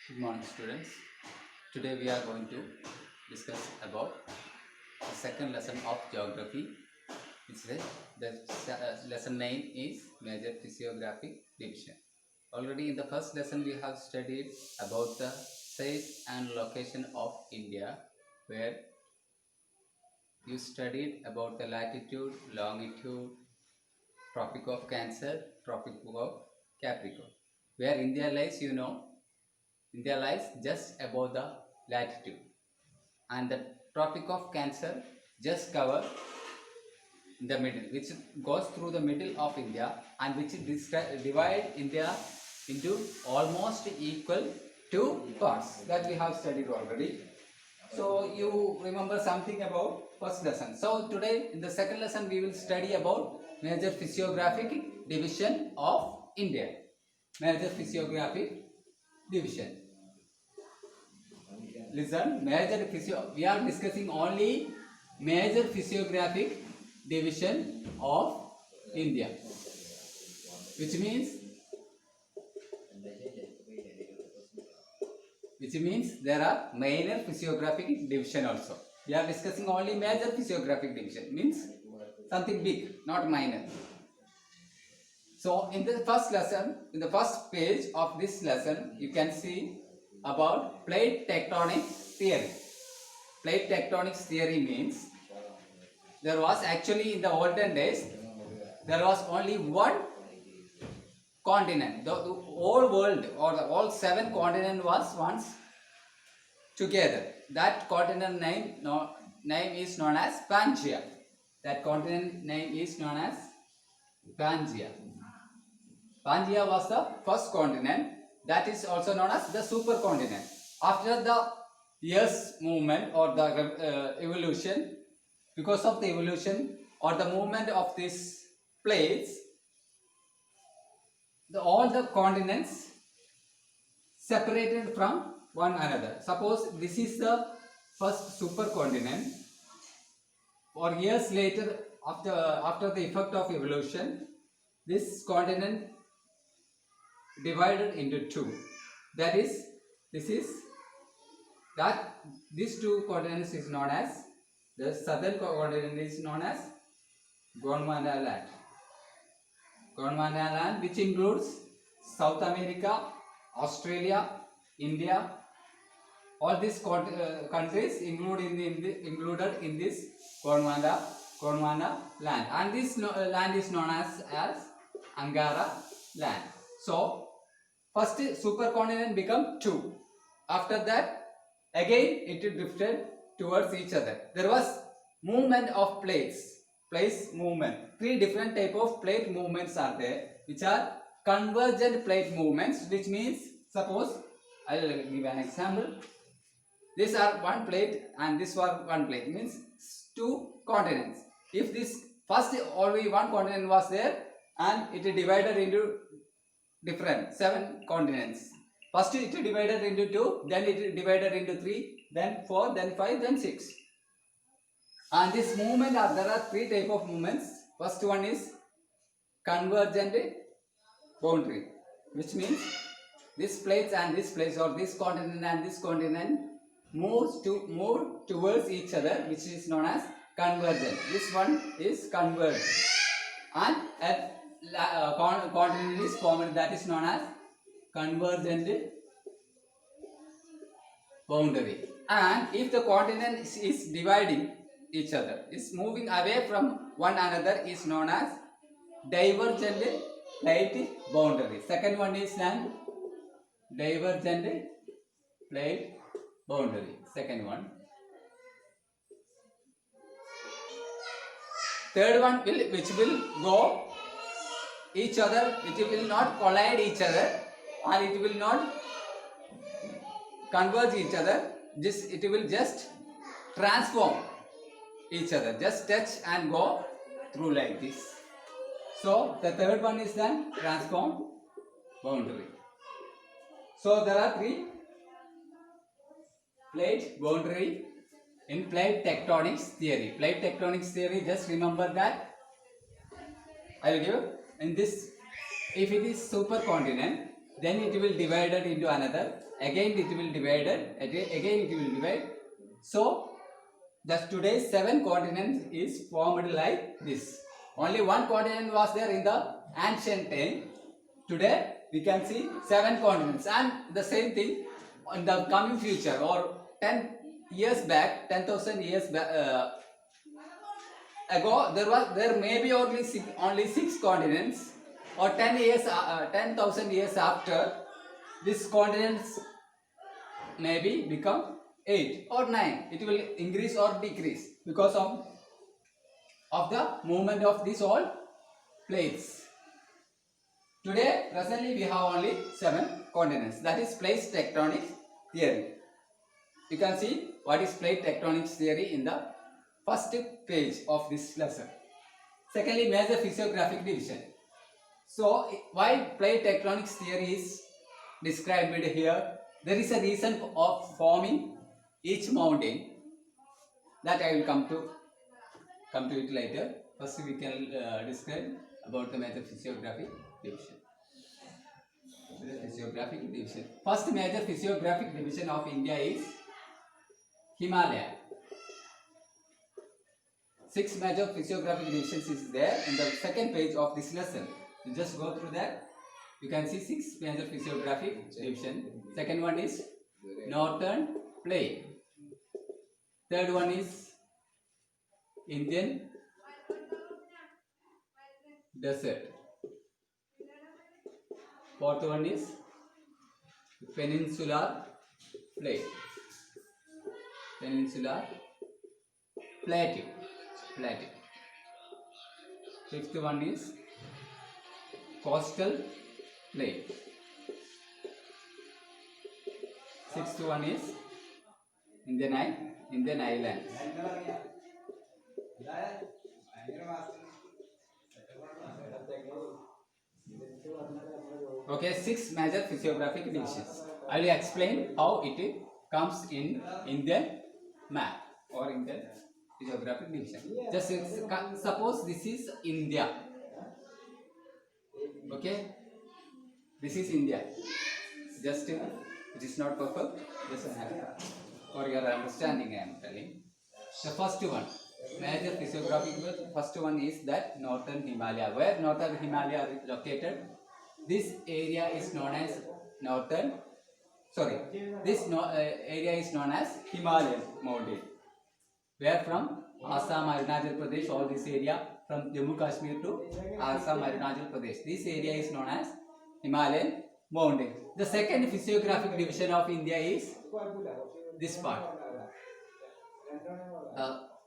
Good morning, students. Today we are going to discuss about the second lesson of geography. The lesson name is Major Physiographic Division. Already in the first lesson we have studied about the size and location of India, where you studied about the latitude, longitude, Tropic of Cancer, Tropic of Capricorn. Where India lies, India lies just above the latitude, and the Tropic of Cancer just cover the middle, which goes through the middle of India and which divide India into almost equal two parts that we have studied already. So you remember something about first lesson. So today in the second lesson we will study about major physiographic division of India. Major physiographic division. Listen, we are discussing only major physiographic division of India, which means there are minor physiographic division also. We are discussing only major physiographic division, means something big, not minor. So in the first lesson, in the first page of this lesson, you can see about plate tectonics theory. Plate tectonics theory means there was actually in the olden days, there was only one continent. The whole world or the all 7 continent was once together. That continent name is known as Pangaea. That continent name is known as Pangaea. Pangaea was the first continent. That is also known as the supercontinent. After the years movement or the evolution, because of the evolution or the movement of these plates, all the continents separated from one another. Suppose this is the first supercontinent. Or years later, after the effect of evolution, this continent divided into two. That is, these two continents is known as, the southern continent is known as Gondwana land. Gondwana land, which includes South America, Australia, India. All these countries included in this Gondwana land, and this land is known as Angara land. So first supercontinent become two. After that, again it drifted towards each other. There was movement of place movement. 3 different type of plate movements are there, which are convergent plate movements, which means, suppose I will give an example. These are one plate and this one plate, means 2 continents. If this first only one continent was there and it divided into different 7 continents. First it divided into 2, then it divided into 3, then 4, then 5, then 6. And this movement, there are 3 type of movements. First one is convergent boundary, which means this place and this place, or this continent and this continent move towards each other, which is known as convergent. This one is converged, and a continent is formed, that is known as convergent boundary. And if the continent is dividing each other, is moving away from one another, is known as divergent plate boundary. Second one is divergent plate boundary. Second one. Third one which will go each other, it will not collide each other, or it will not converge each other. It will just transform each other, just touch and go through like this. So the third one is then transform boundary. So there are 3 plate boundary in plate tectonics theory. Plate tectonics theory, just remember that I will give in this. If it is supercontinent, then it will divided into another, again it will divided, again it will divide. So thus today's 7 continents is formed like this. Only one continent was there in the ancient time. Today we can see 7 continents, and the same thing in the coming future or 10 years back, 10,000 years back, ago there may be only 6 continents, or 10,000 years after, these continents maybe become 8 or 9. It will increase or decrease because of the movement of these all plates. Today presently we have only 7 continents. That is plate tectonics theory. You can see what is plate tectonics theory in the first page of this lesson. Secondly, major physiographic division. So why plate tectonics theory is described here? There is a reason of forming each mountain that I will come to it later. First we can describe about the major physiographic division. Physiographic division. First major physiographic division of India is Himalaya. 6 major physiographic divisions is there in the second page of this lesson. You just go through that. You can see 6 major physiographic division. Second one is Northern Plain. Third one is Indian Desert. Fourth one is Peninsular Plain. Peninsular Plateau. Fifth one is Coastal Plain. Sixth one is Indian Islands. Okay, 6 major physiographic divisions. I will explain how it comes in Indian map or Indian physiographic division. Just suppose this is India. Okay, this is India. Just it is not perfect. Just for your understanding, I am telling. The first one, major physiographic, first one is that Northern Himalaya. Where Northern Himalaya is located? This area is known as area is known as Himalayan mountain. Where from Assam, Arunachal Pradesh, all this area from Jammu Kashmir to Assam, Arunachal Pradesh. This area is known as Himalayan mountain. The second physiographic division of India is this part.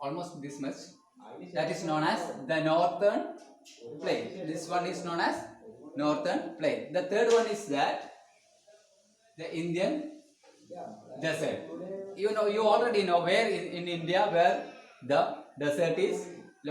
Almost this much. That is known as the Northern Plain. This one is known as Northern Plain. The third one is that the Indian Desert. You already know where in India where the desert is